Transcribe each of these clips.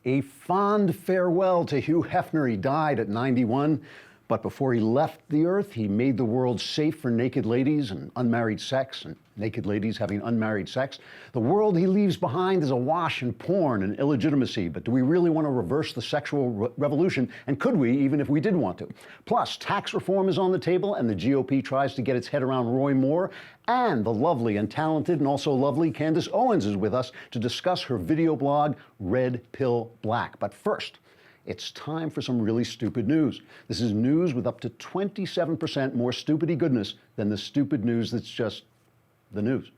A fond farewell to Hugh Hefner. He died at 91. But before he left the earth, he made the world safe for naked ladies and unmarried sex, and naked ladies having unmarried sex. The world he leaves behind is awash in porn and illegitimacy. But do we really want to reverse the sexual revolution? And could we, even if we did want to? Plus, tax reform is on the table, and the GOP tries to get its head around Roy Moore. And the lovely and talented and also lovely Candace Owens is with us to discuss her video blog, Red Pill Black. But first, it's time for some really stupid news. This is news with up to 27% more stupidity goodness than the stupid news that's just the news.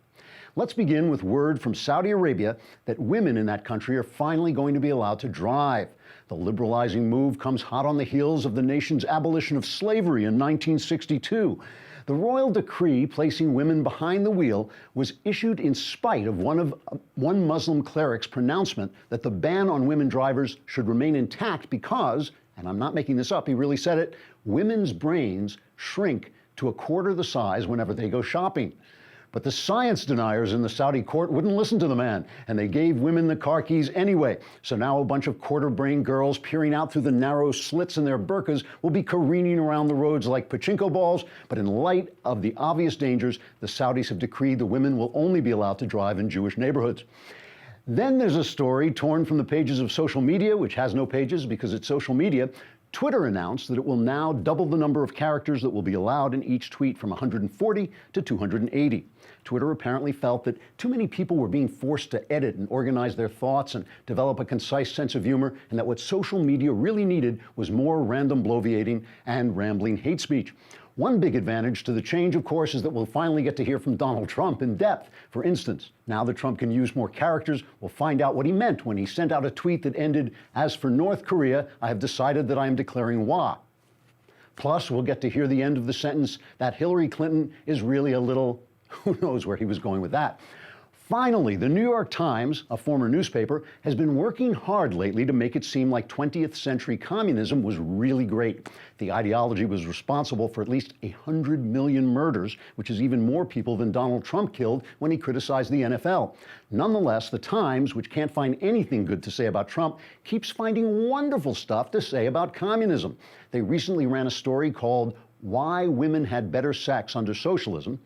Let's begin with word from Saudi Arabia that women in that country are finally going to be allowed to drive. The liberalizing move comes hot on the heels of the nation's abolition of slavery in 1962. The royal decree placing women behind the wheel was issued in spite of one Muslim cleric's pronouncement that the ban on women drivers should remain intact because, and I'm not making this up, he really said it, women's brains shrink to a quarter the size whenever they go shopping. But the science deniers in the Saudi court wouldn't listen to the man, and they gave women the car keys anyway. So now a bunch of quarter-brained girls peering out through the narrow slits in their burqas will be careening around the roads like pachinko balls. But in light of the obvious dangers, the Saudis have decreed the women will only be allowed to drive in Jewish neighborhoods. Then there's a story torn from the pages of social media, which has no pages because it's social media. Twitter announced that it will now double the number of characters that will be allowed in each tweet from 140 to 280. Twitter apparently felt that too many people were being forced to edit and organize their thoughts and develop a concise sense of humor, and that what social media really needed was more random bloviating and rambling hate speech. One big advantage to the change, of course, is that we'll finally get to hear from Donald Trump in depth. For instance, now that Trump can use more characters, we'll find out what he meant when he sent out a tweet that ended, "As for North Korea, I have decided that I am declaring war." Plus, we'll get to hear the end of the sentence that Hillary Clinton is really a little, who knows where he was going with that. Finally, the New York Times, a former newspaper, has been working hard lately to make it seem like 20th century communism was really great. The ideology was responsible for at least 100 million murders, which is even more people than Donald Trump killed when he criticized the NFL. Nonetheless, the Times, which can't find anything good to say about Trump, keeps finding wonderful stuff to say about communism. They recently ran a story called "Why Women Had Better Sex Under Socialism,"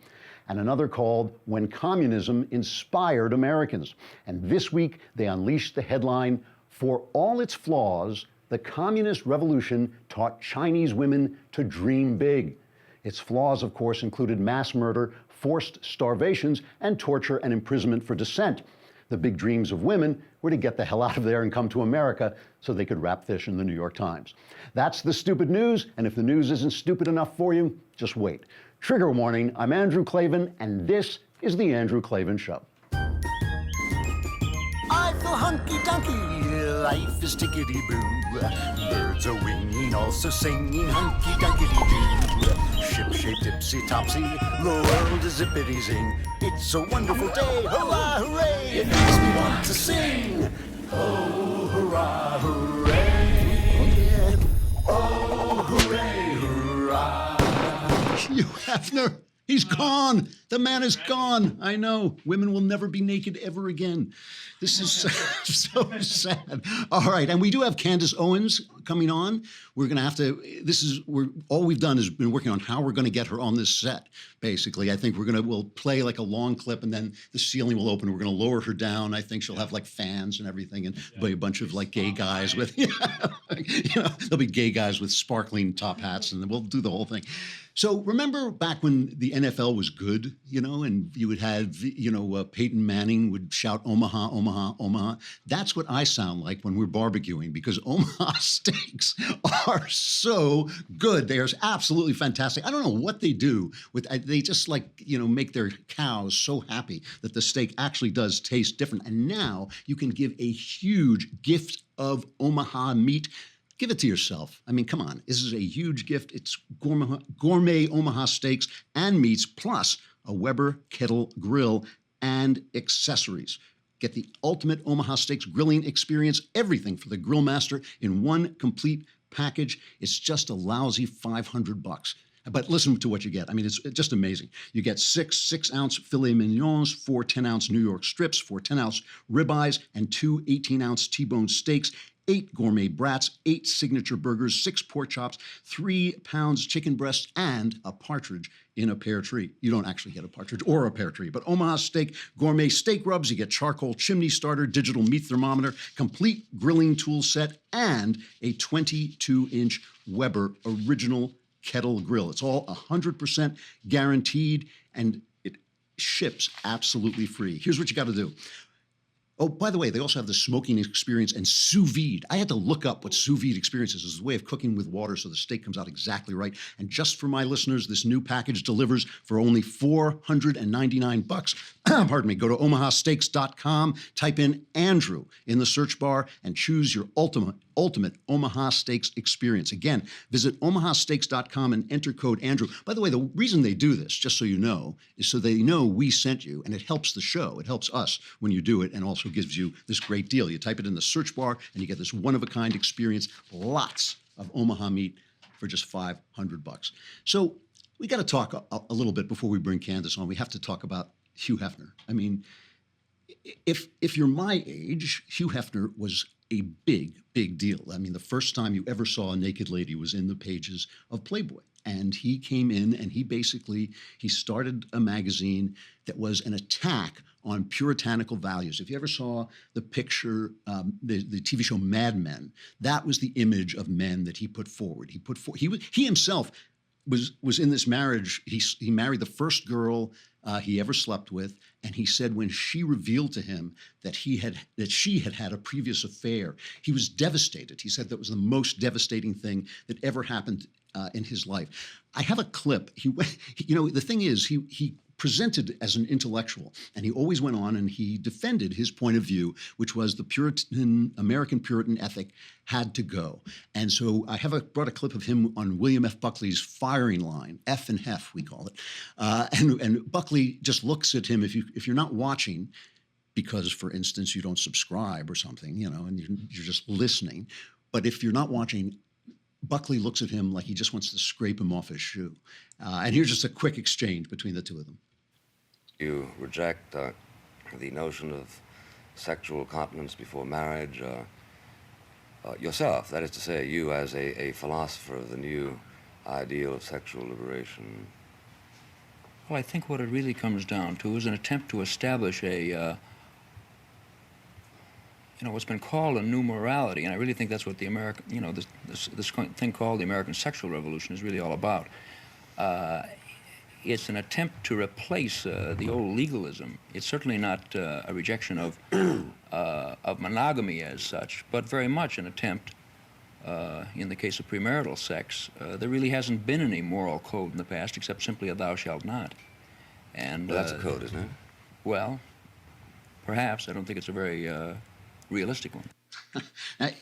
and another called "When Communism Inspired Americans." And this week, they unleashed the headline, "For All Its Flaws, the Communist Revolution Taught Chinese Women to Dream Big." Its flaws, of course, included mass murder, forced starvations, and torture and imprisonment for dissent. The big dreams of women were to get the hell out of there and come to America so they could wrap fish in the New York Times. That's the stupid news, and if the news isn't stupid enough for you, just wait. Trigger warning, I'm Andrew Klavan, and this is The Andrew Klavan Show. I feel hunky-dunky, life is tickety-boo. Birds are winging, also singing hunky-dunky-doo. Ship-shaped, ipsy-topsy, the world is zippity-zing. It's a wonderful day, hurrah, hooray! It makes me want to sing. Oh, hurrah, hooray! Oh, hooray, hurrah! Hugh Hefner, he's gone. The man is gone. I know. Women will never be naked ever again. This is so sad. All right, and we do have Candace Owens coming on. We're going to have to, all we've done is been working on how we're going to get her on this set, basically. I think we'll play like a long clip and then the ceiling will open. We're going to lower her down. I think she'll have like fans and everything and there'll be a bunch of like gay guys with, there'll be gay guys with sparkling top hats and then we'll do the whole thing. So remember back when the NFL was good, and you would have, Peyton Manning would shout Omaha, Omaha, Omaha. That's what I sound like when we're barbecuing because Omaha steaks are so good. They are absolutely fantastic. I don't know what they do they just make their cows so happy that the steak actually does taste different. And now you can give a huge gift of Omaha meat. Give it to yourself. I mean, come on. This is a huge gift. It's gourmet Omaha steaks and meats, plus a Weber kettle grill and accessories. Get the ultimate Omaha Steaks grilling experience, everything for the grill master in one complete package. It's just a lousy $500. But listen to what you get. I mean, it's just amazing. You get six 6-ounce filet mignons, 4 10-ounce New York strips, 4 10-ounce ribeyes, and 2 18-ounce T-bone steaks, 8 gourmet brats, 8 signature burgers, 6 pork chops, 3 pounds chicken breasts, and a partridge in a pear tree. You don't actually get a partridge or a pear tree, but Omaha Steak gourmet steak rubs. You get charcoal chimney starter, digital meat thermometer, complete grilling tool set, and a 22-inch Weber original kettle grill. It's all 100% guaranteed, and it ships absolutely free. Here's what you got to do. Oh, by the way, they also have the smoking experience and sous vide. I had to look up what sous vide experience is. It's a way of cooking with water so the steak comes out exactly right. And just for my listeners, this new package delivers for only $499. Pardon me. Go to omahasteaks.com, type in Andrew in the search bar, and choose your ultimate Omaha Steaks experience. Again, visit omahasteaks.com and enter code Andrew. By the way, the reason they do this, just so you know, is so they know we sent you, and it helps the show. It helps us when you do it, and also gives you this great deal. You type it in the search bar, and you get this one-of-a-kind experience, lots of Omaha meat for just $500. So we got to talk a little bit before we bring Candace on. We have to talk about Hugh Hefner. I mean, if you're my age, Hugh Hefner was a big deal. I mean, the first time you ever saw a naked lady was in the pages of Playboy. And he came in and he started a magazine that was an attack on puritanical values. If you ever saw the picture, the TV show Mad Men, that was the image of men that he put forward. He himself was in this marriage. He married the first girl he ever slept with, and he said when she revealed to him that she had had a previous affair, he was devastated. He said that was the most devastating thing that ever happened in his life. I have a clip. The thing is, he presented as an intellectual, and he always went on and he defended his point of view, which was the American Puritan ethic had to go. And so I brought a clip of him on William F. Buckley's firing line, F and Hef, we call it. And Buckley just looks at him, if you're not watching, because, for instance, you don't subscribe or something, and you're just listening. But if you're not watching, Buckley looks at him like he just wants to scrape him off his shoe. And here's just a quick exchange between the two of them. You reject the notion of sexual continence before marriage yourself, that is to say, you as a philosopher of the new ideal of sexual liberation. Well, I think what it really comes down to is an attempt to establish what's been called a new morality, and I really think that's what the American, this thing called the American sexual revolution is really all about. It's an attempt to replace the old legalism. It's certainly not a rejection of monogamy as such, but very much an attempt, in the case of premarital sex, there really hasn't been any moral code in the past except simply a thou shalt not. And well, that's a code, isn't it? Well, perhaps. I don't think it's a very realistic one.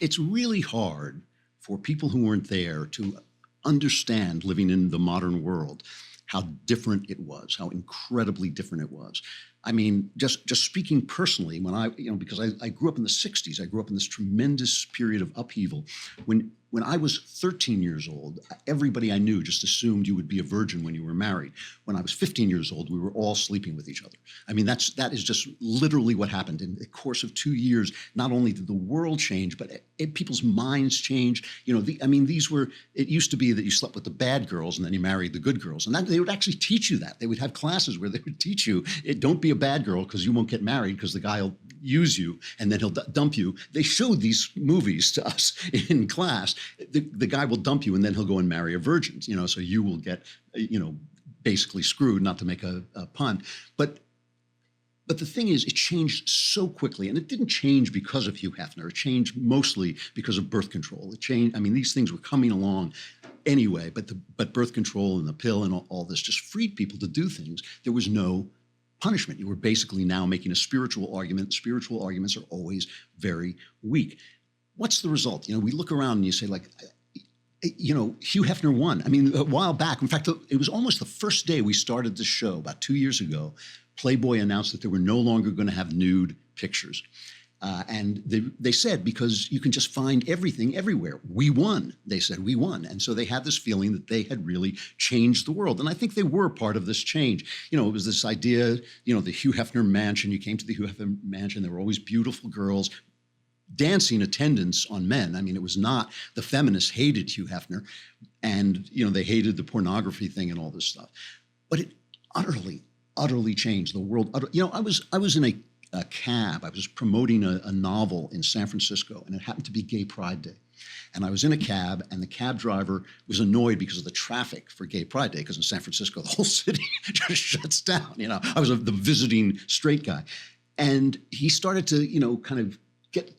It's really hard for people who weren't there to understand, living in the modern world, how different it was, how incredibly different it was. I mean, just speaking personally, because I grew up in the 60s, I grew up in this tremendous period of upheaval. When I was 13 years old, everybody I knew just assumed you would be a virgin when you were married. When I was 15 years old, we were all sleeping with each other. I mean, that is just literally what happened. In the course of 2 years, not only did the world change, but people's minds changed. It used to be that you slept with the bad girls and then you married the good girls. And they would actually teach you that. They would have classes where they would teach you, don't be a bad girl because you won't get married because the guy will use you and then he'll dump you. They showed these movies to us in class. The guy will dump you and then he'll go and marry a virgin, so you will get, basically screwed, not to make a pun. But the thing is, it changed so quickly, and it didn't change because of Hugh Hefner. It changed mostly because of birth control. It changed. I mean, these things were coming along anyway, but birth control and the pill and all this just freed people to do things. There was no punishment. You were basically now making a spiritual argument. Spiritual arguments are always very weak. What's the result? We look around and you say, Hugh Hefner won. I mean, a while back, in fact, it was almost the first day we started this show, about 2 years ago, Playboy announced that they were no longer going to have nude pictures. They said, because you can just find everything everywhere. We won. They said, we won. And so they had this feeling that they had really changed the world. And I think they were part of this change. You know, it was this idea, you know, the Hugh Hefner mansion. You came to the Hugh Hefner mansion. There were always beautiful girls, dancing attendants on men. I mean, it was not, the feminists hated Hugh Hefner, and, you know, they hated the pornography thing and all this stuff. But it utterly changed the world. You know, I was in a cab. I was promoting a novel in San Francisco, and it happened to be Gay Pride Day. And I was in a cab, and the cab driver was annoyed because of the traffic for Gay Pride Day, because in San Francisco, the whole city just shuts down. You know, I was the visiting straight guy. And he started to, you know, kind of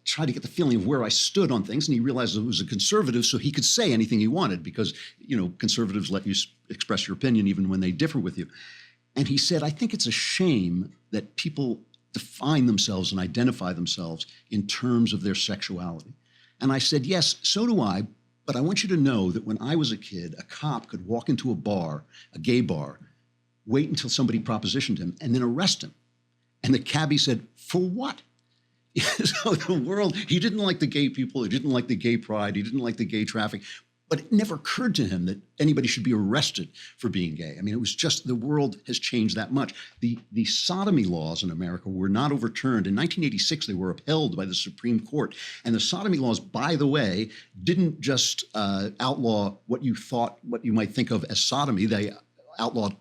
try to get the feeling of where I stood on things, and he realized it was a conservative, so he could say anything he wanted, because, you know, conservatives let you express your opinion even when they differ with you. And he said, I think it's a shame that people define themselves and identify themselves in terms of their sexuality. And I said, yes, so do I, but I want you to know that when I was a kid, a cop could walk into a bar, a gay bar, wait until somebody propositioned him, and then arrest him. And the cabbie said, for what? So the world, he didn't like the gay people, he didn't like the gay pride, he didn't like the gay traffic, but it never occurred to him that anybody should be arrested for being gay. I mean, it was just, the world has changed that much. The sodomy laws in America were not overturned. In 1986, they were upheld by the Supreme Court. And the sodomy laws, by the way, didn't just outlaw what you might think of as sodomy. They outlawed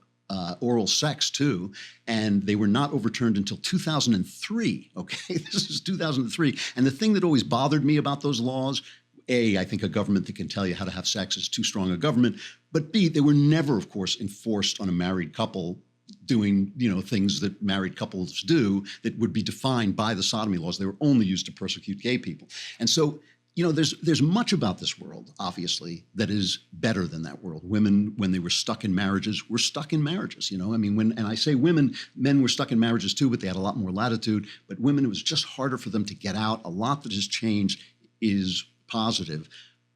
oral sex too, and they were not overturned until 2003, okay? This is 2003. And the thing that always bothered me about those laws, A, I think a government that can tell you how to have sex is too strong a government, but B, they were never, of course, enforced on a married couple doing, you know, things that married couples do that would be defined by the sodomy laws. They were only used to persecute gay people. And so, you know, there's much about this world, obviously, that is better than that world. Women, when they were stuck in marriages, were stuck in marriages, you know? I mean, and I say women, men were stuck in marriages too, but they had a lot more latitude. But women, it was just harder for them to get out. A lot that has changed is positive.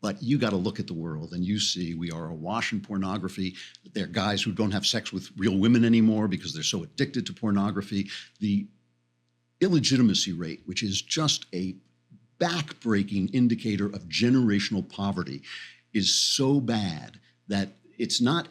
But you got to look at the world, and you see we are awash in pornography. There are guys who don't have sex with real women anymore because they're so addicted to pornography. The illegitimacy rate, which is just a back-breaking indicator of generational poverty, is so bad that it's not,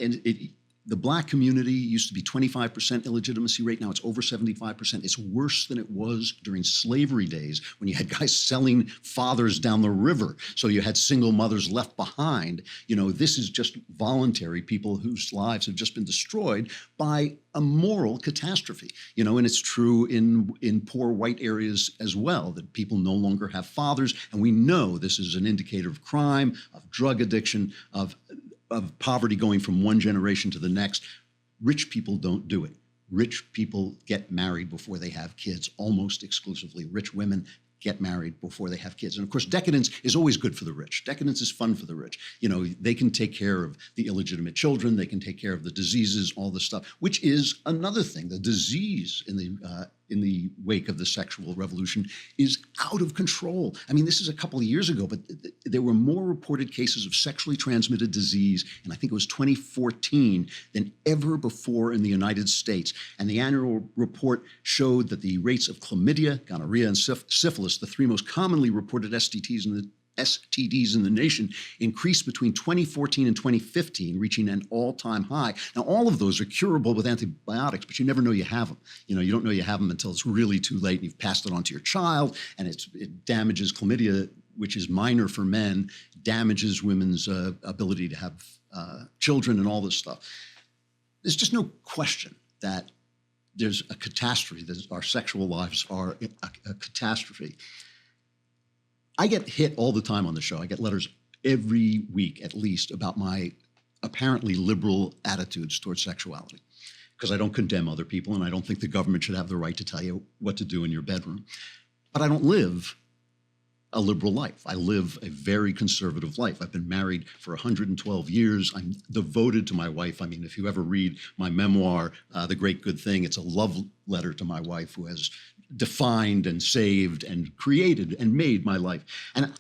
the Black community used to be 25% illegitimacy rate. Now it's over 75%. It's worse than it was during slavery days when you had guys selling fathers down the river. So you had single mothers left behind. You know, this is just voluntary people whose lives have just been destroyed by a moral catastrophe. You know, and it's true in poor white areas as well, that people no longer have fathers. And we know this is an indicator of crime, of drug addiction, of poverty going from one generation to the next. Rich people don't do it. Rich people get married before they have kids, almost exclusively. Rich women get married before they have kids. And of course, decadence is always good for the rich. Decadence is fun for the rich. You know, they can take care of the illegitimate children, they can take care of the diseases, all this stuff, which is another thing. The disease in the wake of the sexual revolution is out of control. I mean, this is a couple of years ago, but there were more reported cases of sexually transmitted disease, and I think it was 2014, than ever before in the United States. And the annual report showed that the rates of chlamydia, gonorrhea, and syphilis, the three most commonly reported STDs in the nation, increased between 2014 and 2015, reaching an all-time high. Now, all of those are curable with antibiotics, but you never know you have them. You know, you don't know you have them until it's really too late and you've passed it on to your child, and it damages chlamydia, which is minor for men, damages women's ability to have children and all this stuff. There's just no question that there's a catastrophe, that our sexual lives are a catastrophe. I get hit all the time on the show. I get letters every week, at least, about my apparently liberal attitudes towards sexuality, because I don't condemn other people, and I don't think the government should have the right to tell you what to do in your bedroom. But I don't live a liberal life. I live a very conservative life. I've been married for 112 years. I'm devoted to my wife. I mean, if you ever read my memoir, The Great Good Thing, it's a love letter to my wife, who has defined and saved and created and made my life. And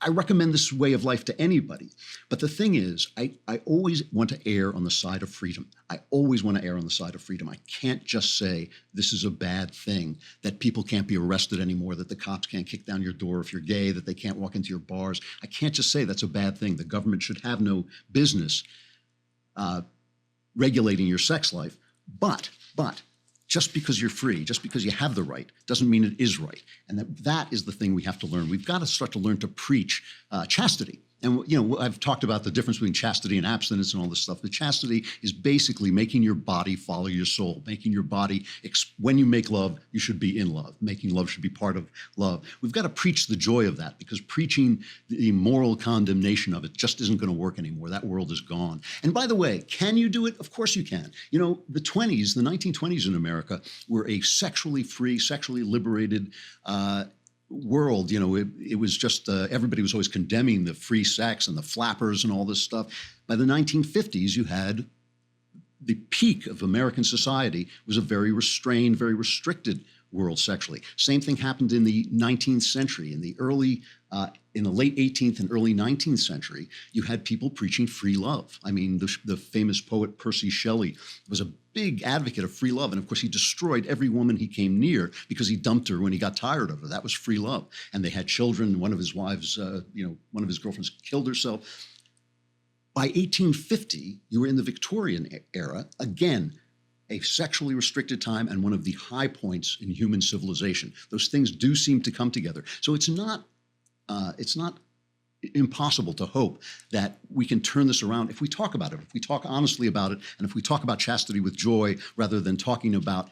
I recommend this way of life to anybody. But the thing is, I always want to err on the side of freedom. I always want to err on the side of freedom. I can't just say this is a bad thing, that people can't be arrested anymore, that the cops can't kick down your door if you're gay, that they can't walk into your bars. I can't just say that's a bad thing. The government should have no business regulating your sex life. But just because you're free, just because you have the right, doesn't mean it is right. And that is the thing we have to learn. We've got to start to learn to preach chastity. And, you know, I've talked about the difference between chastity and abstinence and all this stuff. But chastity is basically making your body follow your soul, making your body, when you make love, you should be in love. Making love should be part of love. We've got to preach the joy of that, because preaching the moral condemnation of it just isn't going to work anymore. That world is gone. And by the way, can you do it? Of course you can. You know, the 1920s in America were a sexually free, sexually liberated world. You know, it was just everybody was always condemning the free sex and the flappers and all this stuff. By the 1950s, you had the peak of American society was a very restrained, very restricted world sexually. Same thing happened in the 19th century. In the late 18th and early 19th century, you had people preaching free love. I mean, the famous poet Percy Shelley was a big advocate of free love. And of course, he destroyed every woman he came near because he dumped her when he got tired of her. That was free love. And they had children. One of his wives, one of his girlfriends killed herself. By 1850, you were in the Victorian era, again, a sexually restricted time and one of the high points in human civilization. Those things do seem to come together. So it's not impossible to hope that we can turn this around if we talk about it, if we talk honestly about it, and if we talk about chastity with joy rather than talking about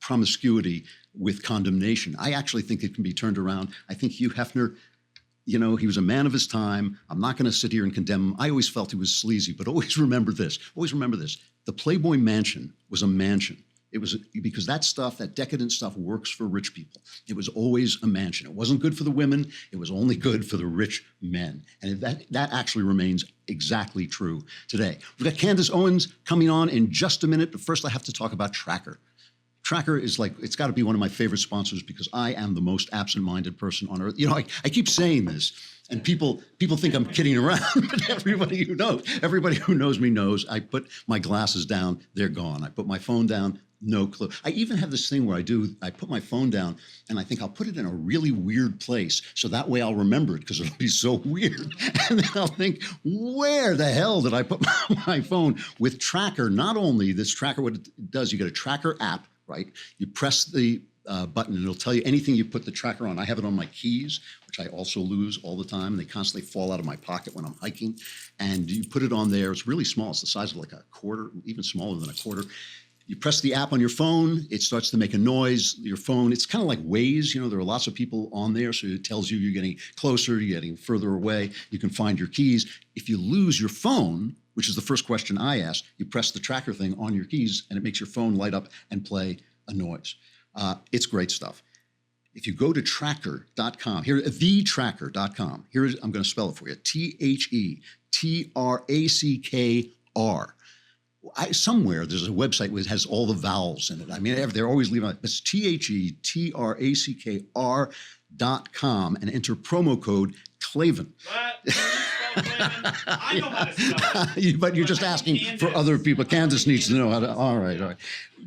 promiscuity with condemnation. I actually think it can be turned around. I think Hugh Hefner, you know, he was a man of his time. I'm not going to sit here and condemn him. I always felt he was sleazy, but always remember this. The Playboy Mansion was a mansion. It was because that stuff, that decadent stuff, works for rich people. It was always a mansion. It wasn't good for the women. It was only good for the rich men. And that actually remains exactly true today. We've got Candace Owens coming on in just a minute, but first I have to talk about Tracker. Tracker is like, it's got to be one of my favorite sponsors because I am the most absent-minded person on earth. You know, I keep saying this, and people think I'm kidding around, but everybody who knows me knows I put my glasses down, they're gone. I put my phone down, no clue. I even have this thing where I put my phone down and I think I'll put it in a really weird place so that way I'll remember it because it'll be so weird. And then I'll think, where the hell did I put my phone? With Tracker, not only this Tracker, what it does, you get a Tracker app, right? You press the button and it'll tell you anything you put the Tracker on. I have it on my keys, which I also lose all the time. They constantly fall out of my pocket when I'm hiking. And you put it on there. It's really small. It's the size of like a quarter, even smaller than a quarter. You press the app on your phone, it starts to make a noise. Your phone, it's kind of like Waze. You know, there are lots of people on there, so it tells you you're getting closer, you're getting further away. You can find your keys. If you lose your phone, which is the first question I ask, you press the Tracker thing on your keys, and it makes your phone light up and play a noise. It's great stuff. If you go to tracker.com, here, thetracker.com, I'm going to spell it for you, TheTrackr. Somewhere there's a website that has all the vowels in it. I mean, they're always leaving it. It's TheTrackr.com and enter promo code Klavan. What? I know how to spell it. But you're just asking for other people. Candace needs to know how to. All right.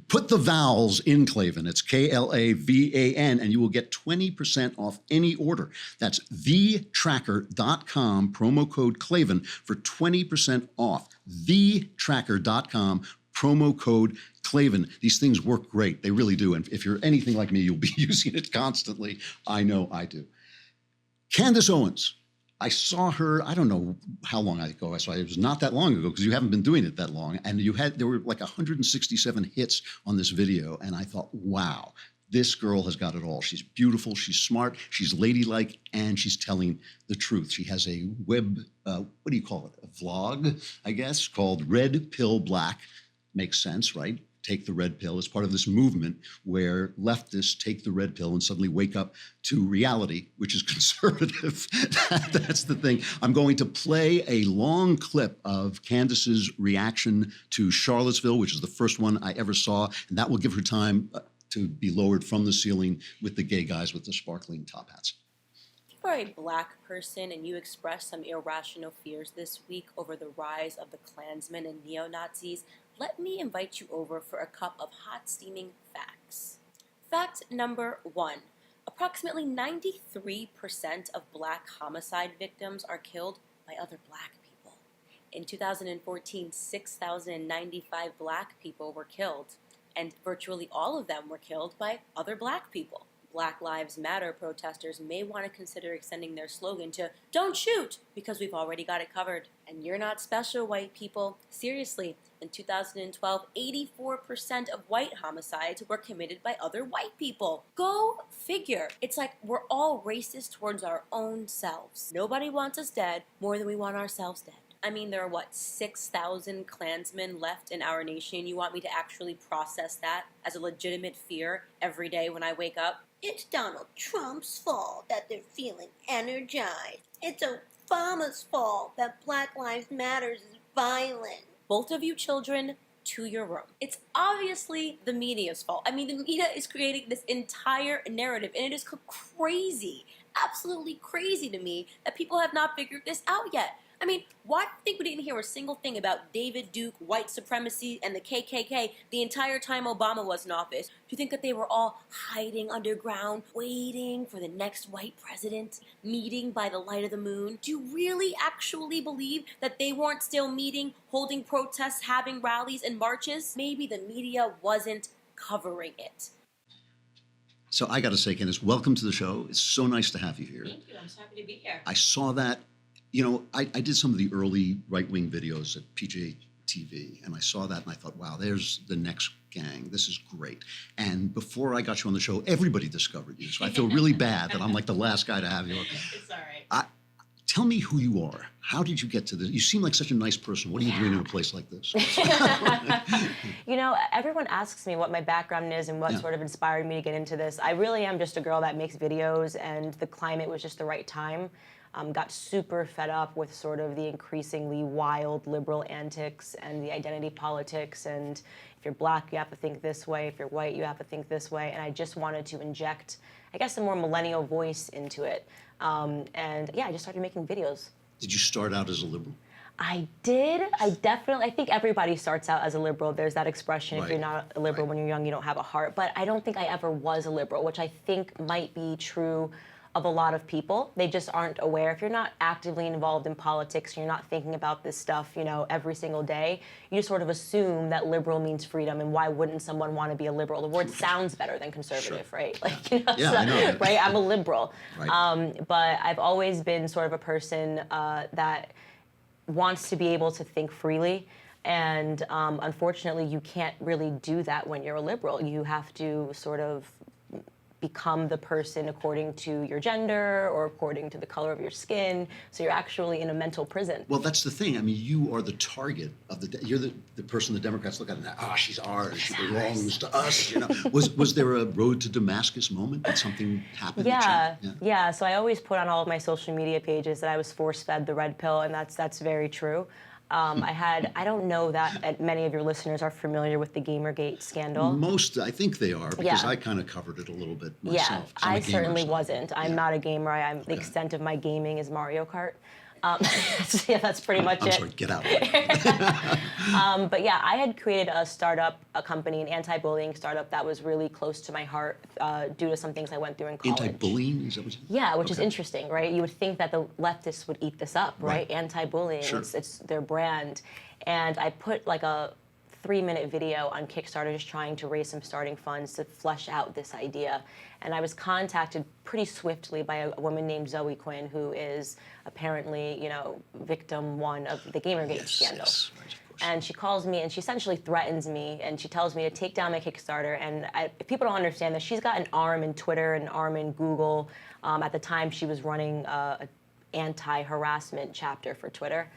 Put the vowels in Klavan. It's Klavan, and you will get 20% off any order. That's thetracker.com, promo code Klavan for 20% off. Thetracker.com, promo code Klavan. These things work great. They really do. And if you're anything like me, you'll be using it constantly. I know I do. Candace Owens. I saw her, I don't know how long ago I saw her. It was not that long ago because you haven't been doing it that long. And there were like 167 hits on this video. And I thought, wow, this girl has got it all. She's beautiful, she's smart, she's ladylike, and she's telling the truth. She has a web, what do you call it? A vlog, I guess, called Red Pill Black. Makes sense, right? Take the red pill. It's part of this movement where leftists take the red pill and suddenly wake up to reality, which is conservative. That's the thing. I'm going to play a long clip of Candace's reaction to Charlottesville, which is the first one I ever saw, and that will give her time to be lowered from the ceiling with the gay guys with the sparkling top hats. you are a black person and you express some irrational fears this week over the rise of the Klansmen and neo-Nazis, let me invite you over for a cup of hot steaming facts. Fact number 1. Approximately 93% of black homicide victims are killed by other black people. In 2014, 6,095 black people were killed, and virtually all of them were killed by other black people. Black Lives Matter protesters may want to consider extending their slogan to "Don't shoot," because we've already got it covered. And you're not special, white people. Seriously, in 2012, 84% of white homicides were committed by other white people. Go figure. It's like we're all racist towards our own selves. Nobody wants us dead more than we want ourselves dead. I mean, there are, 6,000 Klansmen left in our nation? You want me to actually process that as a legitimate fear every day when I wake up? It's Donald Trump's fault that they're feeling energized. It's Obama's fault that Black Lives Matter is violent. Both of you children, to your room. It's obviously the media's fault. I mean, the media is creating this entire narrative, and it is crazy, absolutely crazy to me that people have not figured this out yet. I mean, why do you think we didn't hear a single thing about David Duke, white supremacy, and the KKK the entire time Obama was in office? Do you think that they were all hiding underground, waiting for the next white president, meeting by the light of the moon? Do you really actually believe that they weren't still meeting, holding protests, having rallies and marches? Maybe the media wasn't covering it. So I got to say, Candace, welcome to the show. It's so nice to have you here. Thank you. I'm so happy to be here. I saw that. You know, I did some of the early right-wing videos at PJ TV, and I saw that and I thought, wow, there's the next gang. This is great. And before I got you on the show, everybody discovered you. So I feel really bad that I'm like the last guy to have you on. It's all right. Tell me who you are. How did you get to this? You seem like such a nice person. What are you doing in a place like this? You know, everyone asks me what my background is and what sort of inspired me to get into this. I really am just a girl that makes videos, and the climate was just the right time. Got super fed up with sort of the increasingly wild liberal antics and the identity politics, and if you're black, you have to think this way, if you're white, you have to think this way, and I just wanted to inject, I guess, a more millennial voice into it. And yeah, I just started making videos. Did you start out as a liberal? I did. I think everybody starts out as a liberal. There's that expression, if you're not a liberal when you're young, you don't have a heart. But I don't think I ever was a liberal, which I think might be true of a lot of people. They just aren't aware. If you're not actively involved in politics, you're not thinking about this stuff, you know, every single day, you just sort of assume that liberal means freedom, and why wouldn't someone want to be a liberal? The word sounds better than conservative, right? Like, you know, I know. right? I'm a liberal. Right. But I've always been sort of a person that wants to be able to think freely. And unfortunately, you can't really do that when you're a liberal. You have to sort of become the person according to your gender or according to the color of your skin. So you're actually in a mental prison. Well, that's the thing. I mean, you are the target of you're the person the Democrats look at and she's ours. She belongs to us. You know, was there a road to Damascus moment that something happened? Yeah. So I always put on all of my social media pages that I was force-fed the red pill, and that's very true. I don't know that many of your listeners are familiar with the Gamergate scandal. Most, I think they are, because I kind of covered it a little bit myself. Yeah, I certainly wasn't. I'm not a gamer. The extent of my gaming is Mario Kart. Yeah, that's pretty much it. I'm sorry, get out. But yeah, I had created a company, an anti-bullying startup that was really close to my heart due to some things I went through in college. Anti-bullying, is that what you? Yeah, which is interesting, right? You would think that the leftists would eat this up, right? Anti-bullying, it's their brand. And I put like a 3-minute video on Kickstarter just trying to raise some starting funds to flesh out this idea. And I was contacted pretty swiftly by a woman named Zoe Quinn, who is apparently, you know, victim one of the Gamergate scandal. Yes, right, of course. And she calls me and she essentially threatens me, and she tells me to take down my Kickstarter. And if people don't understand this, she's got an arm in Twitter, an arm in Google. At the time, she was running an anti-harassment chapter for Twitter.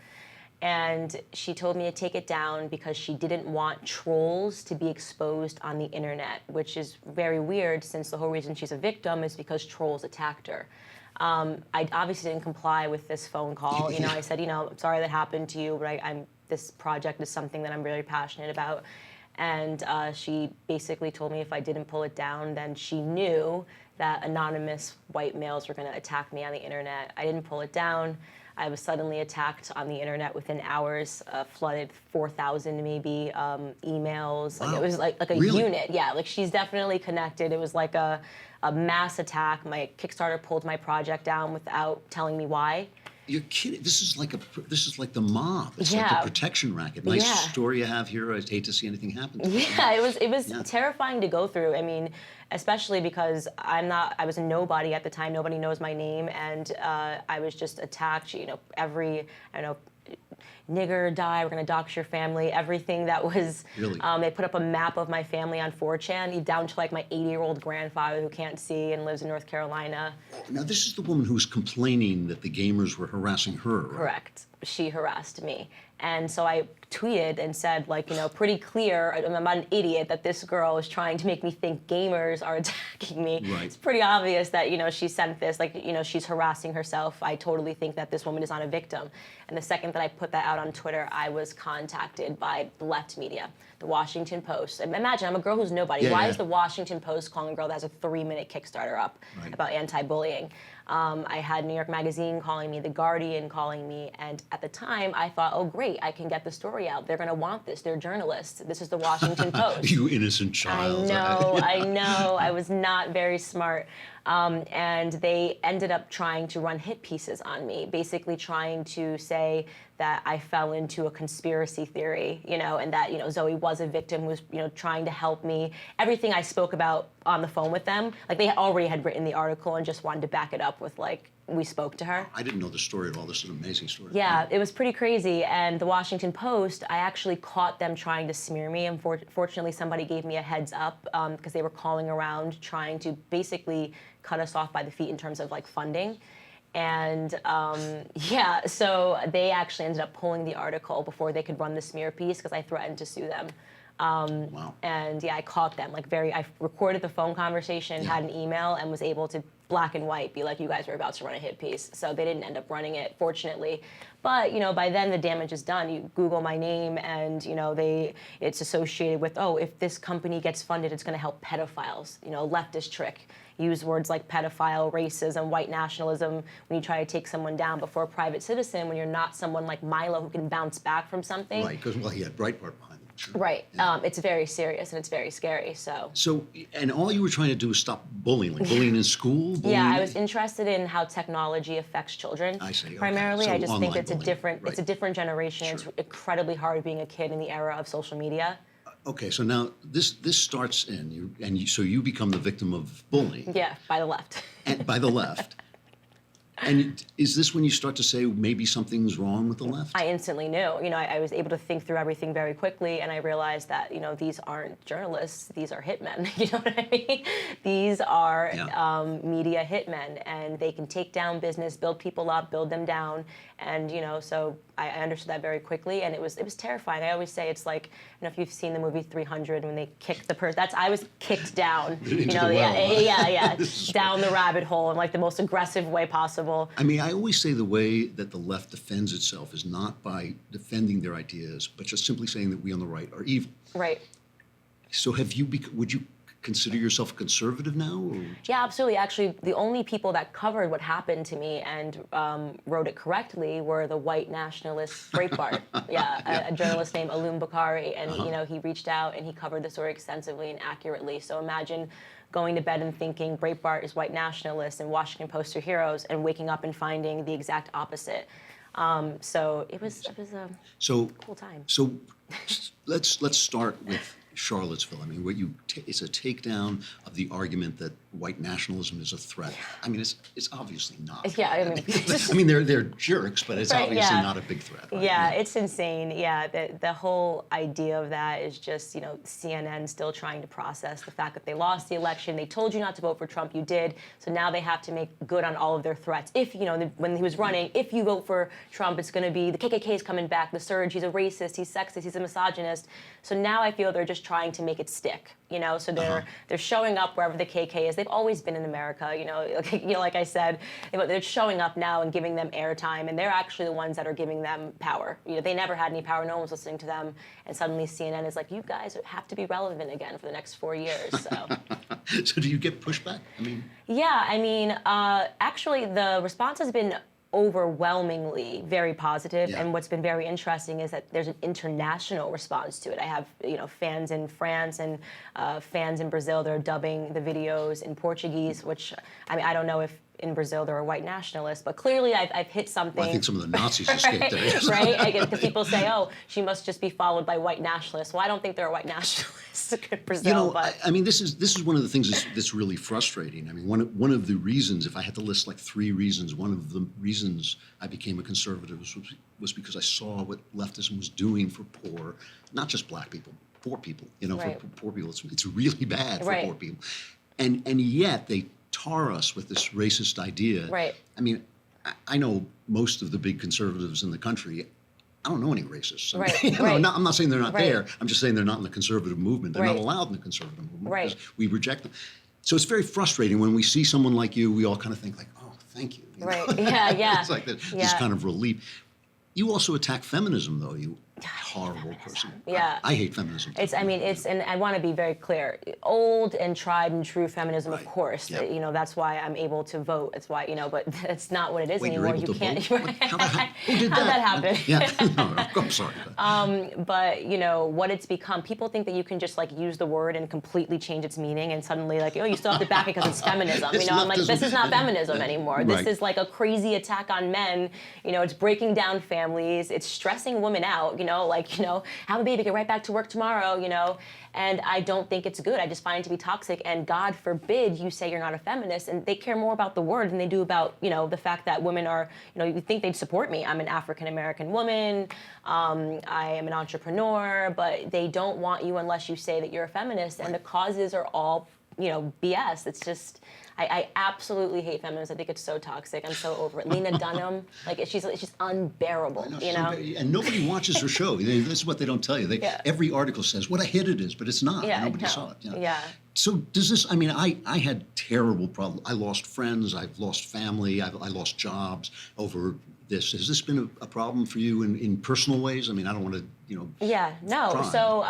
And she told me to take it down because she didn't want trolls to be exposed on the internet, which is very weird since the whole reason she's a victim is because trolls attacked her. I obviously didn't comply with this phone call. You know, I said, you know, I'm sorry that happened to you, but this project is something that I'm really passionate about. And she basically told me if I didn't pull it down, then she knew that anonymous white males were going to attack me on the internet. I didn't pull it down. I was suddenly attacked on the internet within hours, flooded 4,000 maybe emails. Like, it was like a Really? unit. Yeah, like she's definitely connected. It was like a mass attack. My Kickstarter pulled my project down without telling me why. You're kidding. This is like the mob. It's like Yeah. a protection racket. Nice Yeah. story you have here. I'd hate to see anything happen to you. Yeah, it was Yeah. terrifying to go through. I mean, especially because I was a nobody at the time. Nobody knows my name, and I was just attacked. You know, nigger, die, we're gonna dox your family, everything that was, Really? They put up a map of my family on 4chan, down to like my 80-year-old grandfather who can't see and lives in North Carolina. Now, this is the woman who's complaining that the gamers were harassing her, right? Correct. She harassed me. And so I tweeted and said, like, pretty clear, I'm not an idiot, that this girl is trying to make me think gamers are attacking me. Right. It's pretty obvious that, she sent this, like, she's harassing herself. I totally think that this woman is not a victim. And the second that I put that out on Twitter, I was contacted by the left media, the Washington Post. Imagine, I'm a girl who's nobody. Yeah, Why yeah. is the Washington Post calling a girl that has a 3-minute Kickstarter up Right. about anti-bullying? I had New York Magazine calling me, The Guardian calling me, and at the time I thought, oh great, I can get the story out. They're going to want this. They're journalists. This is the Washington Post. You innocent child. I know. I was not very smart. And they ended up trying to run hit pieces on me, basically trying to say that I fell into a conspiracy theory, and that, Zoe was a victim who was, trying to help me. Everything I spoke about on the phone with them, like they already had written the article and just wanted to back it up with like, we spoke to her. I didn't know the story at all. This is an amazing story. Yeah, it was pretty crazy. And the Washington Post, I actually caught them trying to smear me. And fortunately, somebody gave me a heads up because they were calling around trying to basically cut us off by the feet in terms of like funding. And yeah, so they actually ended up pulling the article before they could run the smear piece because I threatened to sue them. Wow. And yeah, I caught them I recorded the phone conversation, had an email, and was able to black and white be like, you guys were about to run a hit piece. So they didn't end up running it, fortunately. But, by then the damage is done. You Google my name and, it's associated with, oh, if this company gets funded, it's going to help pedophiles, leftist trick. Use words like pedophile, racism, white nationalism when you try to take someone down. But for a private citizen, when you're not someone like Milo who can bounce back from something. Right, because, well, he had Breitbart behind him. Sure. Right. Yeah. It's very serious and it's very scary, so. So, and all you were trying to do was stop bullying, like bullying in school? Bullying? Yeah, I was interested in how technology affects children. I see, okay. Primarily, So I just think online it's a bullying, different, right. it's a different generation. Sure. It's incredibly hard being a kid in the era of social media. Okay, so now this starts so you become the victim of bullying. Yeah, by the left. And by the left. And is this when you start to say maybe something's wrong with the left? I instantly knew. I was able to think through everything very quickly, and I realized that, these aren't journalists, these are hitmen. You know what I mean? These are media hitmen, and they can take down business, build people up, build them down, and so I understood that very quickly, and it was terrifying. I always say it's like, if you've seen the movie 300 when they kick the person, I was kicked down. Into the well. Yeah, down the rabbit hole in like the most aggressive way possible. I mean, I always say the way that the left defends itself is not by defending their ideas, but just simply saying that we on the right are evil. Right. So would you consider yourself a conservative now? Or? Yeah, absolutely. Actually, the only people that covered what happened to me and wrote it correctly were the white nationalist Breitbart. A journalist named Alum Bakari, and he reached out and he covered the story extensively and accurately. So imagine going to bed and thinking Breitbart is white nationalists and Washington Post are heroes, and waking up and finding the exact opposite. So it was a cool time. So let's start with Charlottesville. I mean, it's a takedown of the argument that white nationalism is a threat. I mean, it's obviously not. Yeah, I mean, I mean, they're jerks, but it's Right, obviously yeah. not a big threat. Right? Yeah, it's insane. Yeah, the whole idea of that is just, CNN still trying to process the fact that they lost the election. They told you not to vote for Trump, you did. So now they have to make good on all of their threats. If, when he was running, if you vote for Trump, it's going to be the KKK is coming back, the surge, he's a racist, he's sexist, he's a misogynist. So now I feel they're just trying to make it stick, you know. So they're showing up wherever the KK is. They've always been in America, you know. Like I said, they're showing up now and giving them airtime, and they're actually the ones that are giving them power. You know, they never had any power. No one was listening to them, and suddenly CNN is like, you guys have to be relevant again for the next 4 years. So. So do you get pushback? I mean. Yeah, I mean, actually, the response has been overwhelmingly very positive, and what's been very interesting is that there's an international response to it. I have, you know, fans in France and fans in Brazil. They're dubbing the videos in Portuguese, which, I mean, I don't know if in Brazil there are white nationalists, but clearly I've hit something. Well, I think some of the Nazis escaped it. Right? Because people say, oh, she must just be followed by white nationalists. Well, I don't think there are white nationalists in Brazil. You know, but I mean, this is one of the things that's really frustrating. I mean, one of the reasons, if I had to list like 3 reasons, one of the reasons I became a conservative was because I saw what leftism was doing for poor, not just black people, poor people. You know, Right. for poor people, it's really bad for Right. poor people, and yet they tar us with this racist idea. Right. I mean, I know most of the big conservatives in the country. I don't know any racists. I mean, Right, you know, right. I'm not saying they're not Right. there. I'm just saying they're not in the conservative movement. They're not Right. allowed in the conservative movement Right. because we reject them. So it's very frustrating when we see someone like you. We all kind of think like, oh, thank you. You know? Right. Yeah, yeah. It's like this Yeah. kind of relief. You also attack feminism, though. You horrible person. Yeah. I hate feminism. And I want to be very clear. Old and tried and true feminism, of Right. course. Yep. You know, that's why I'm able to vote. It's why, you know, but that's not what it is Wait, you're anymore. able You to can't. vote? What? How'd that happen? Who did How'd that happen? Yeah. No, I'm sorry. But you know what it's become. People think that you can just like use the word and completely change its meaning, and suddenly like, oh, you still have to back it because it's feminism. It's You know, I'm like, leftism. this is not feminism anymore. Right. This is like a crazy attack on men. You know, it's breaking down families. It's stressing women out. You know, like, you know, have a baby, get right back to work tomorrow. You know, and I don't think it's good. I just find it to be toxic. And God forbid you say you're not a feminist, and they care more about the word than they do about, you know, the fact that women are, you know, you think they'd support me. I'm an African American woman. I am an entrepreneur, but they don't want you unless you say that you're a feminist. And the causes are all, you know, BS. It's just, I absolutely hate feminism. I think it's so toxic. I'm so over it. Lena Dunham, like she's unbearable, you know? And nobody watches her show. This is what they don't tell you. Yeah. Every article says what a hit it is, but it's not. Yeah, Nobody no. saw it. You know? Yeah. So does this? I mean, I had terrible problems. I lost friends. I've lost family. I lost jobs over this. Has this been a problem for you in personal ways? I mean, I don't want to, you know. Yeah, no. Prime. So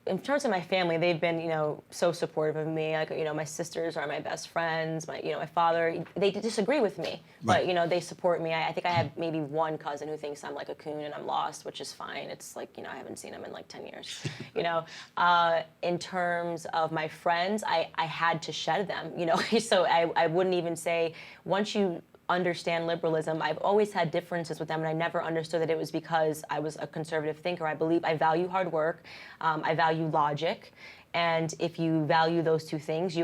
in terms of my family, they've been, you know, so supportive of me. Like, you know, my sisters are my best friends. My father, they disagree with me, but, Right. you know, they support me. I think I have maybe one cousin who thinks I'm like a coon and I'm lost, which is fine. It's like, you know, I haven't seen him in like 10 years, you know. In terms of my friends, I had to shed them, you know. So I wouldn't even say, once you understand liberalism, I've always had differences with them, and I never understood that it was because I was a conservative thinker. I value hard work, I value logic, and if you value those two things, you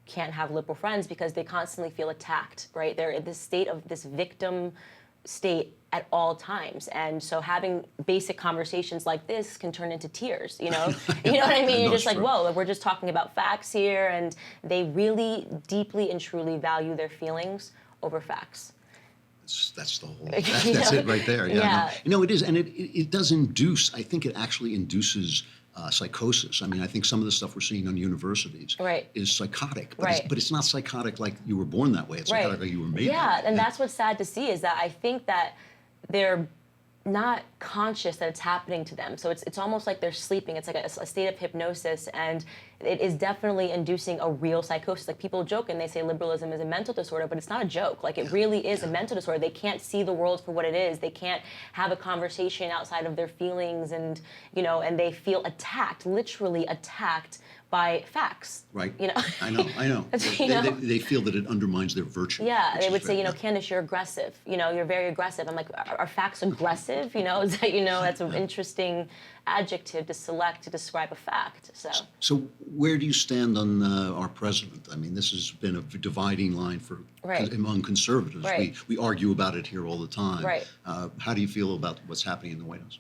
can't have liberal friends because they constantly feel attacked, right? They're in this state of this victim state at all times, and so having basic conversations like this can turn into tears, you know. You know what I mean? You're just like, whoa, we're just talking about facts here, and they really deeply and truly value their feelings over facts. That's the whole. That's it right there. Yeah. Yeah. No. You know, it is, and it does induce. I think it actually induces psychosis. I mean, I think some of the stuff we're seeing on universities Right. is psychotic, but, Right. but it's not psychotic like you were born that way. It's psychotic like you were made. Yeah, that way. and that's what's sad to see is that I think that they're not conscious that it's happening to them. So it's almost like they're sleeping. It's like a state of hypnosis, and it is definitely inducing a real psychosis. Like people joke and they say liberalism is a mental disorder, but it's not a joke. Like it really is a mental disorder. They can't see the world for what it is. They can't have a conversation outside of their feelings, and you know, and they feel attacked, literally attacked by facts. Right. You know. I know. You know? They feel that it undermines their virtue. Yeah, which they is would say, very you know, bad. Candace, you're aggressive. You know, you're very aggressive. I'm like, are facts aggressive? You know, is that, you know, that's an interesting adjective to select to describe a fact. So where do you stand on our president? I mean, this has been a dividing line for Right. among conservatives. Right. We argue about it here all the time. Right. How do you feel about what's happening in the White House?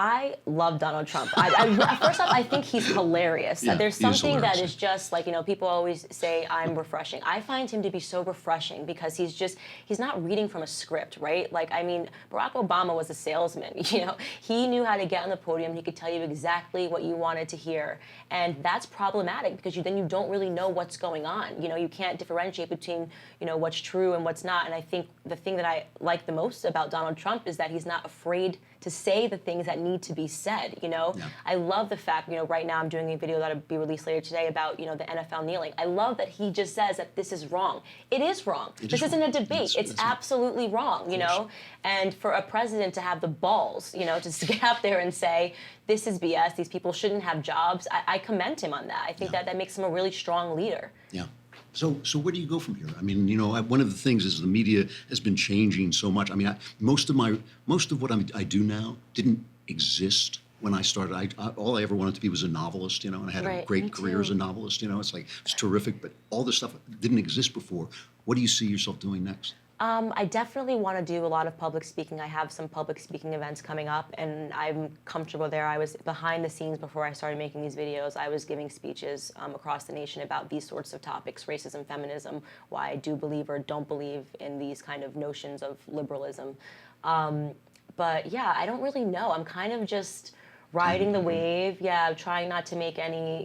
I love Donald Trump. First off, I think he's hilarious. Yeah, There's he is something that hilarious. is just like, people always say I'm refreshing. I find him to be so refreshing because he's not reading from a script, right? Like, I mean, Barack Obama was a salesman, He knew how to get on the podium. He could tell you exactly what you wanted to hear. And that's problematic because then you don't really know what's going on. You can't differentiate between, what's true and what's not. And I think the thing that I like the most about Donald Trump is that he's not afraid to say the things that need to be said, Yeah. I love the fact, right now I'm doing a video that'll be released later today about, the NFL kneeling. I love that he just says that this is wrong. It is wrong. This isn't a debate. It's absolutely wrong, And for a president to have the balls, just to get out there and say, this is BS, these people shouldn't have jobs, I commend him on that. I think that makes him a really strong leader. Yeah. So where do you go from here? I mean, one of the things is the media has been changing so much. I mean, most of what I do now didn't exist when I started. All I ever wanted to be was a novelist, and I had a great career as a novelist. It's terrific, but all this stuff didn't exist before. What do you see yourself doing next? I definitely want to do a lot of public speaking. I have some public speaking events coming up, and I'm comfortable there. I was behind the scenes before I started making these videos. I was giving speeches across the nation about these sorts of topics, racism, feminism, why I do believe or don't believe in these kind of notions of liberalism. But yeah, I don't really know. I'm kind of just riding the wave, trying not to make any,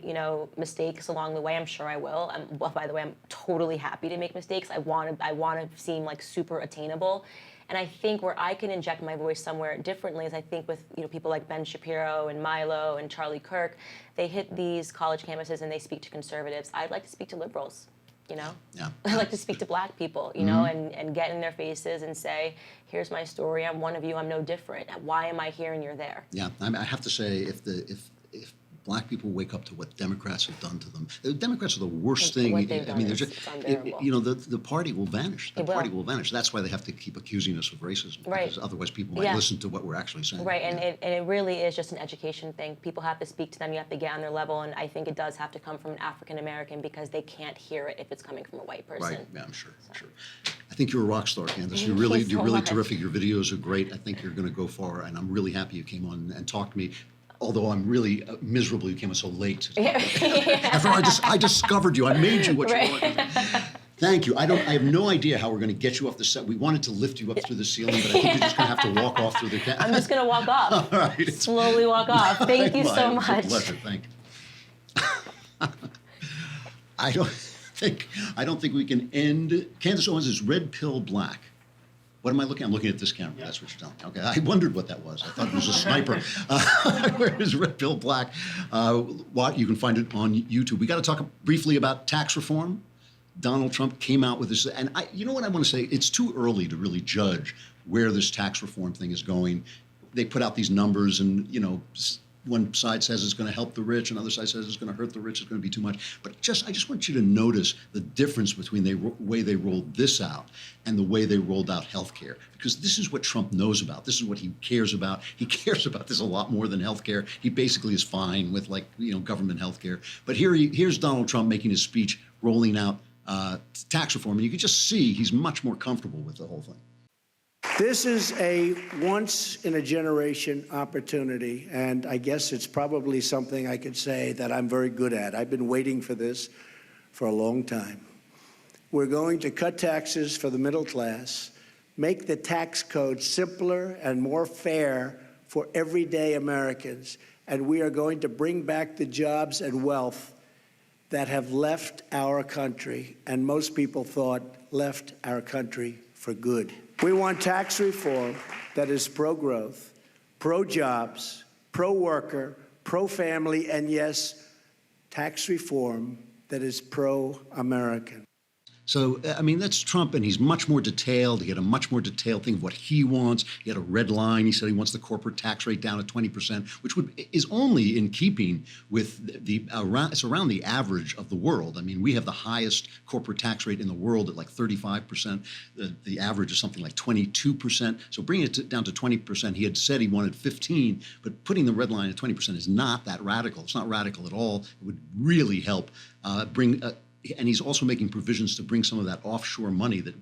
mistakes along the way. I'm sure I will. Well, by the way, I'm totally happy to make mistakes. I want to seem like super attainable. And I think where I can inject my voice somewhere differently is I think with people like Ben Shapiro and Milo and Charlie Kirk, they hit these college campuses and they speak to conservatives. I'd like to speak to liberals. Yeah. I like to speak to black people, and get in their faces and say, here's my story, I'm one of you, I'm no different. Why am I here and you're there? Yeah, I have to say, if black people wake up to what Democrats have done to them, the Democrats are the worst thing. What they've I mean, done they're is just, unbearable. the party will vanish. The It will. party will vanish. That's why they have to keep accusing us of racism, Right. because otherwise people might listen to what we're actually saying. Right, and it really is just an education thing. People have to speak to them, you have to get on their level, and I think it does have to come from an African American because they can't hear it if it's coming from a white person. Right, yeah, I'm sure. I think you're a rock star, Candace. Thank You're you really so much. terrific. Your videos are great. I think you're going to go far, and I'm really happy you came on and talked to me. Although I'm really miserable you came on so late. After I discovered you, I made you what you wanted. Thank you. I have no idea how we're going to get you off the set. We wanted to lift you up through the ceiling, but I think you're just going to have to walk off through the. I'm just going to walk off. All right. Slowly walk off. Thank you so It's much. a pleasure. Thank you. I don't think we can end. Candace Owens is Red Pill Black. What am I looking at? I'm looking at this camera. That's what you're telling me. Okay. I wondered what that was. I thought it was a sniper. Where is Red Pill Black? You can find it on YouTube. We got to talk briefly about tax reform. Donald Trump came out with this. And you know what I want to say? It's too early to really judge where this tax reform thing is going. They put out these numbers and, one side says it's going to help the rich, another side says it's going to hurt the rich, it's going to be too much. But I just want you to notice the difference between the way they rolled this out and the way they rolled out health care. Because this is what Trump knows about. This is what he cares about. He cares about this a lot more than health care. He basically is fine with government health care. But here's Donald Trump making his speech, rolling out tax reform. And you can just see he's much more comfortable with the whole thing. This is a once-in-a-generation opportunity, and I guess it's probably something I could say that I'm very good at. I've been waiting for this for a long time. We're going to cut taxes for the middle class, make the tax code simpler and more fair for everyday Americans, and we are going to bring back the jobs and wealth that have left our country, and most people thought left our country for good. We want tax reform that is pro-growth, pro-jobs, pro-worker, pro-family, and yes, tax reform that is pro-American. So, I mean, that's Trump, and he's much more detailed. He had a much more detailed thing of what he wants. He had a red line. He said he wants the corporate tax rate down to 20%, which is only in keeping with it's around the average of the world. I mean, we have the highest corporate tax rate in the world at like 35%. The average is something like 22%. So bringing it down to 20%, he had said he wanted 15, but putting the red line at 20% is not that radical. It's not radical at all. It would really help and he's also making provisions to bring some of that offshore money that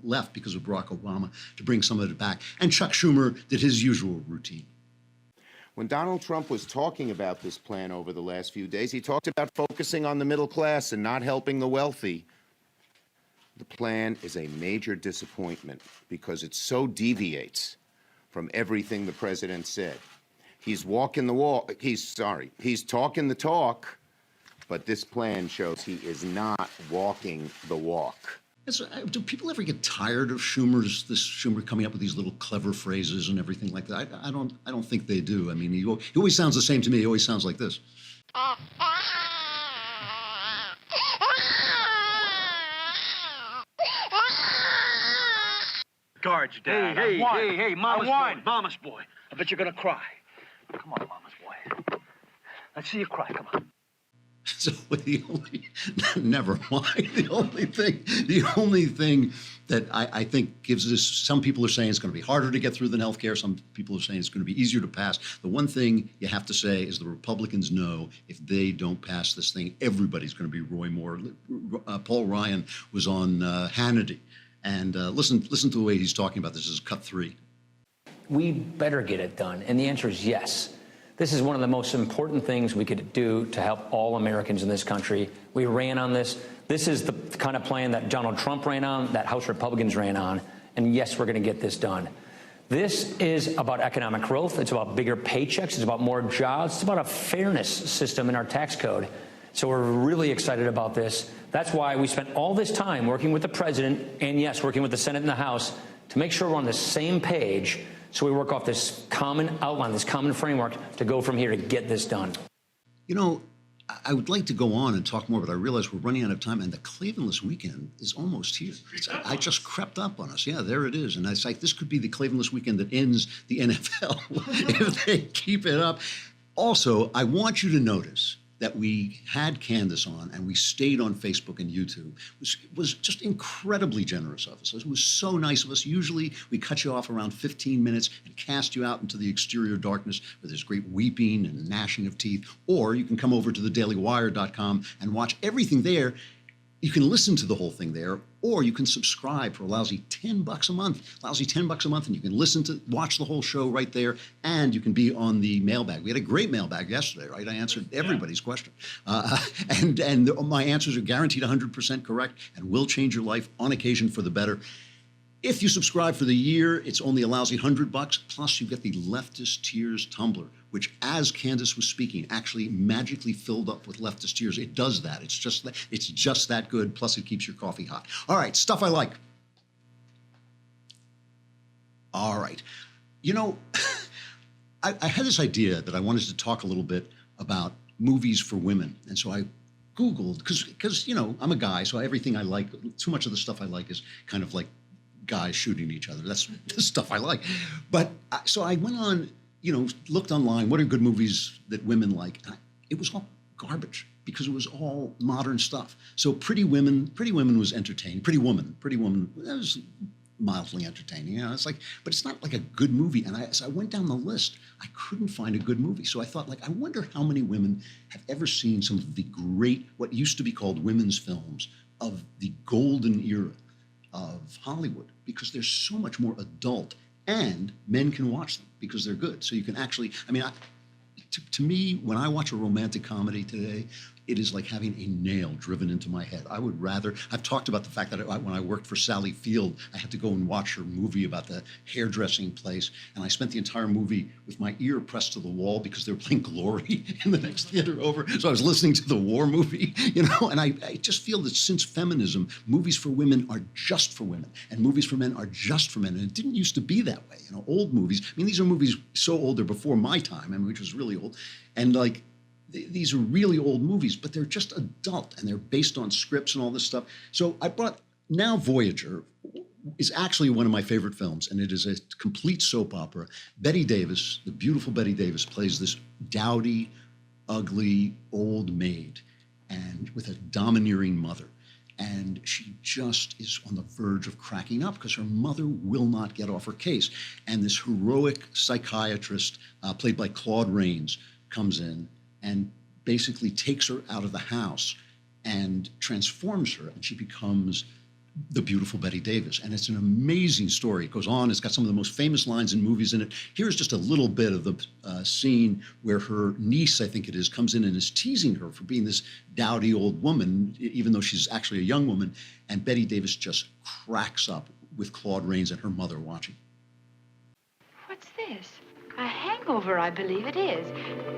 left because of Barack Obama, to bring some of it back. And Chuck Schumer did his usual routine. When Donald Trump was talking about this plan over the last few days, he talked about focusing on the middle class and not helping the wealthy. The plan is a major disappointment because it so deviates from everything the president said. He's walking the walk, he's talking the talk, but this plan shows he is not walking the walk. Do people ever get tired of Schumer coming up with these little clever phrases and everything like that? I don't think they do. I mean, he always sounds the same to me. He always sounds like this. Guards, Dad. Hey, Mama's I won. boy, Mama's boy. I bet you're gonna cry. Come on, Mama's boy. Let's see you cry, come on. So never mind. The only thing that I think gives this, some people are saying it's going to be harder to get through than healthcare. Some people are saying it's going to be easier to pass. The one thing you have to say is the Republicans know if they don't pass this thing, everybody's going to be Roy Moore. Paul Ryan was on Hannity. And listen to the way he's talking about this. This is cut 3. We better get it done. And the answer is yes. This is one of the most important things we could do to help all Americans in this country. We ran on this. This is the kind of plan that Donald Trump ran on, that House Republicans ran on. And yes, we're going to get this done. This is about economic growth. It's about bigger paychecks. It's about more jobs. It's about a fairness system in our tax code. So we're really excited about this. That's why we spent all this time working with the president and, yes, working with the Senate and the House to make sure we're on the same page. So we work off this common outline, this common framework to go from here to get this done. You know, I would like to go on and talk more, but I realize we're running out of time, and the Klavanless weekend is almost here. I just crept up on us. Yeah, there it is. And it's like, this could be the Klavanless weekend that ends the NFL if they keep it up. Also, I want you to notice that we had Candace on and we stayed on Facebook and YouTube. It was just incredibly generous of us. It was so nice of us. Usually we cut you off around 15 minutes and cast you out into the exterior darkness where there's great weeping and gnashing of teeth. Or you can come over to thedailywire.com and watch everything there. You can listen to the whole thing there, or you can subscribe for a lousy $10 a month. Lousy $10 a month, and you can watch the whole show right there, and you can be on the mailbag. We had a great mailbag yesterday, right? I answered everybody's question. And my answers are guaranteed 100% correct and will change your life on occasion for the better. If you subscribe for the year, it's only a lousy $100, plus you get the Leftist Tears tumbler, which, as Candace was speaking, actually magically filled up with Leftist Tears. It does that. It's just that good, plus it keeps your coffee hot. All right, stuff I like. All right. You know, I had this idea that I wanted to talk a little bit about movies for women, and so I Googled, because, you know, I'm a guy, so everything I like, too much of the stuff I like is kind of like guys shooting each other. That's the stuff I like. But so I went on, you know, looked online, what are good movies that women like? And it was all garbage because it was all modern stuff. So Pretty Women was entertaining. Pretty Woman, that was mildly entertaining. You know, it's like, but it's not like a good movie. And as I went down the list, I couldn't find a good movie. So I thought, like, I wonder how many women have ever seen some of the great, what used to be called women's films of the golden era of Hollywood, because they're so much more adult, and men can watch them because they're good. So you can actually, I mean, to me, when I watch a romantic comedy today, it is like having a nail driven into my head. I would rather, I've talked about the fact that when I worked for Sally Field, I had to go and watch her movie about the hairdressing place. And I spent the entire movie with my ear pressed to the wall because they were playing Glory in the next theater over. So I was listening to the war movie, you know, and I just feel that since feminism, movies for women are just for women and movies for men are just for men. And it didn't used to be that way. You know, old movies, I mean, these are movies so old, they're before my time, I mean, which was really old. And like, these are really old movies, but they're just adult and they're based on scripts and all this stuff. So I brought, now Voyager is actually one of my favorite films, and it is a complete soap opera. Bette Davis, the beautiful Bette Davis, plays this dowdy, ugly old maid and with a domineering mother. And she just is on the verge of cracking up because her mother will not get off her case. And this heroic psychiatrist, played by Claude Rains, comes in and basically takes her out of the house and transforms her, and she becomes the beautiful Betty Davis. And it's an amazing story. It goes on. It's got some of the most famous lines in movies in it. Here's just a little bit of the scene where her niece, I think it is, comes in and is teasing her for being this dowdy old woman, even though she's actually a young woman. And Betty Davis just cracks up with Claude Rains and her mother watching. What's this? A hangover, I believe it is.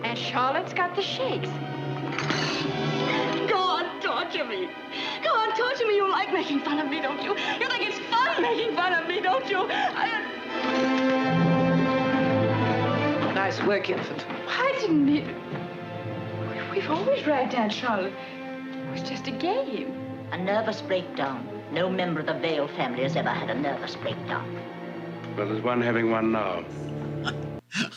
And Charlotte's got the shakes. Go on, torture me. Go on, torture me. You like making fun of me, don't you? You think it's fun making fun of me, don't you? Nice work, infant. I didn't mean... We've always ragged down Charlotte. It was just a game. A nervous breakdown. No member of the Vale family has ever had a nervous breakdown. Well, there's one having one now.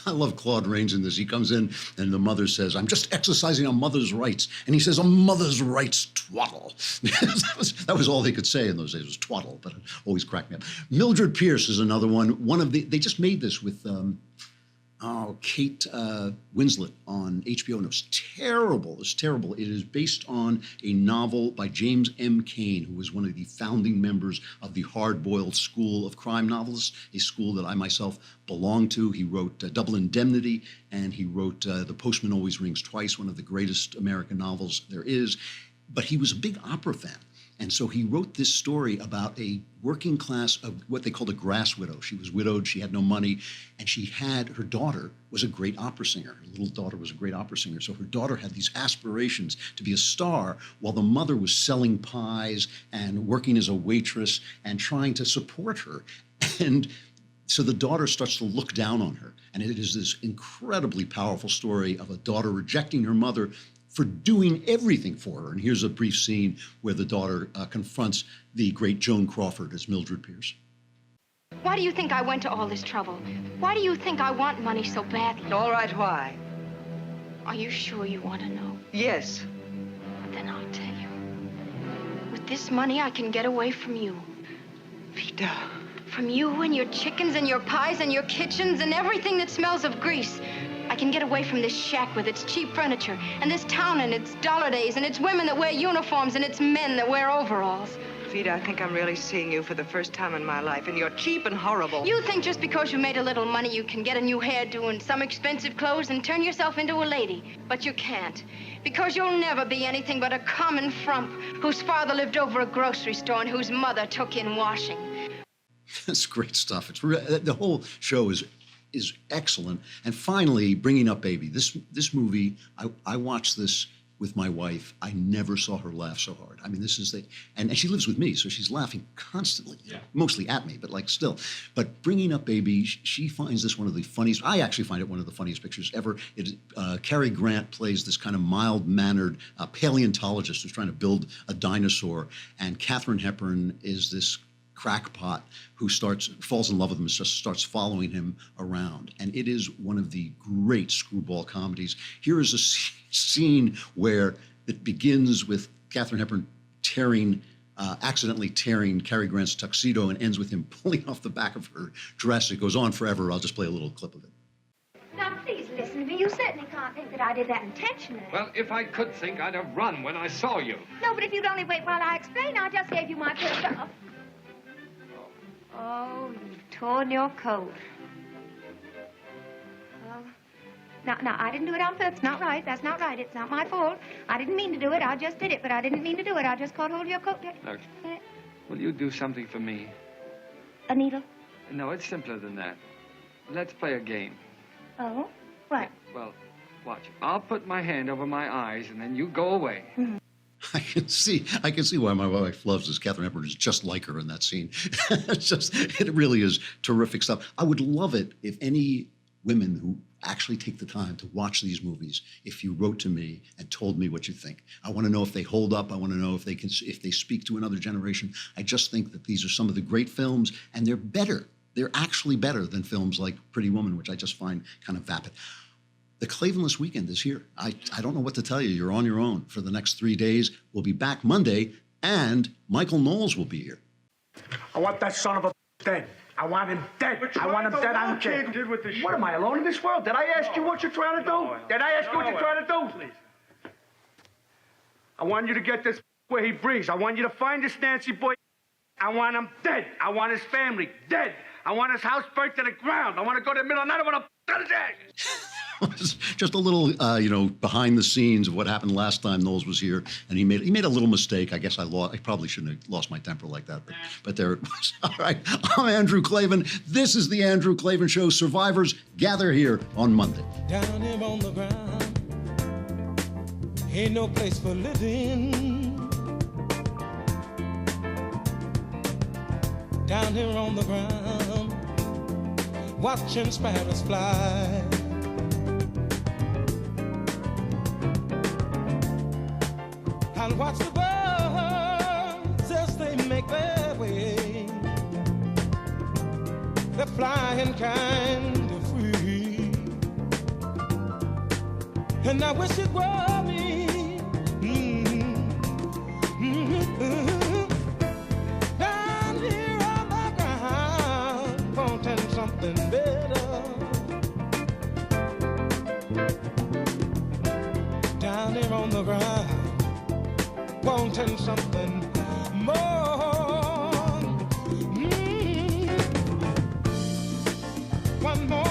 I love Claude Rains in this. He comes in and the mother says, I'm just exercising a mother's rights. And he says, a mother's rights, twaddle. that was all they could say in those days, was twaddle, but it always cracked me up. Mildred Pierce is another one. They just made this with Kate Winslet on HBO, and it was terrible. It was terrible. It is based on a novel by James M. Cain, who was one of the founding members of the hard-boiled school of crime novelists, a school that I myself belong to. He wrote Double Indemnity, and he wrote The Postman Always Rings Twice, one of the greatest American novels there is. But he was a big opera fan. And so he wrote this story about a working class, of what they called a grass widow. She was widowed, she had no money, and her daughter was a great opera singer. Her little daughter was a great opera singer. So her daughter had these aspirations to be a star while the mother was selling pies and working as a waitress and trying to support her. And so the daughter starts to look down on her. And it is this incredibly powerful story of a daughter rejecting her mother for doing everything for her. And here's a brief scene where the daughter confronts the great Joan Crawford as Mildred Pierce. Why do you think I went to all this trouble? Why do you think I want money so badly? All right, why? Are you sure you want to know? Yes. Then I'll tell you. With this money, I can get away from you. Vida. From you and your chickens and your pies and your kitchens and everything that smells of grease. I can get away from this shack with its cheap furniture and this town and its dollar days and its women that wear uniforms and its men that wear overalls. Vida, I think I'm really seeing you for the first time in my life, and you're cheap and horrible. You think just because you made a little money, you can get a new hairdo and some expensive clothes and turn yourself into a lady. But you can't. Because you'll never be anything but a common frump whose father lived over a grocery store and whose mother took in washing. That's great stuff. The whole show is excellent. And finally, Bringing Up Baby. This movie, I watched this with my wife. I never saw her laugh so hard. I mean, and she lives with me, so she's laughing constantly, mostly at me, but like still. But Bringing Up Baby, she finds this one of the funniest. I actually find it one of the funniest pictures ever. Cary Grant plays this kind of mild-mannered paleontologist who's trying to build a dinosaur, and Katharine Hepburn is this crackpot who falls in love with him and just starts following him around. And it is one of the great screwball comedies. Here is a scene where it begins with Katharine Hepburn accidentally tearing Cary Grant's tuxedo and ends with him pulling off the back of her dress. It goes on forever. I'll just play a little clip of it. Now, please listen to me. You certainly can't think that I did that intentionally. Well, if I could think, I'd have run when I saw you. No, but if you'd only wait while I explain, I just gave you my first off. Oh, you've torn your coat. Oh. Now, I didn't do it on purpose. Not right. That's not right. It's not my fault. I didn't mean to do it. I just did it, but I didn't mean to do it. I just caught hold of your coat. Look, will you do something for me? A needle? No, it's simpler than that. Let's play a game. Oh? What? Well, watch. I'll put my hand over my eyes, and then you go away. Mm-hmm. I can see why my wife loves this. Katharine Hepburn is just like her in that scene. It really is terrific stuff. I would love it if any women who actually take the time to watch these movies, if you wrote to me and told me what you think. I want to know if they hold up. I want to know if they speak to another generation. I just think that these are some of the great films, and they're better. They're actually better than films like Pretty Woman, which I just find kind of vapid. The Klavanless weekend is here. I don't know what to tell you. You're on your own for the next 3 days. We'll be back Monday, and Michael Knowles will be here. I want that son of a dead. I want him dead. I want him dead. I don't care. What, am I alone in this world? Did I ask you what you're trying to do? Did I ask you what you're trying to do? Please. I want you to get this where he breathes. I want you to find this Nancy boy. I want him dead. I want his family dead. I want his house burnt to the ground. I want to go to the middle of the night. I want to cut his ashes. Just a little, behind the scenes of what happened last time Knowles was here, and he made a little mistake. I guess I probably shouldn't have lost my temper like that, but there it was. All right, I'm Andrew Klavan. This is the Andrew Klavan Show. Survivors gather here on Monday. Down here on the ground, ain't no place for living. Down here on the ground, watching sparrows fly. I'll watch the birds as they make their way. They're flying kind of free, and I wish it were me. Down here on the ground, wanting something better. Down here on the ground, wanting something more. One more.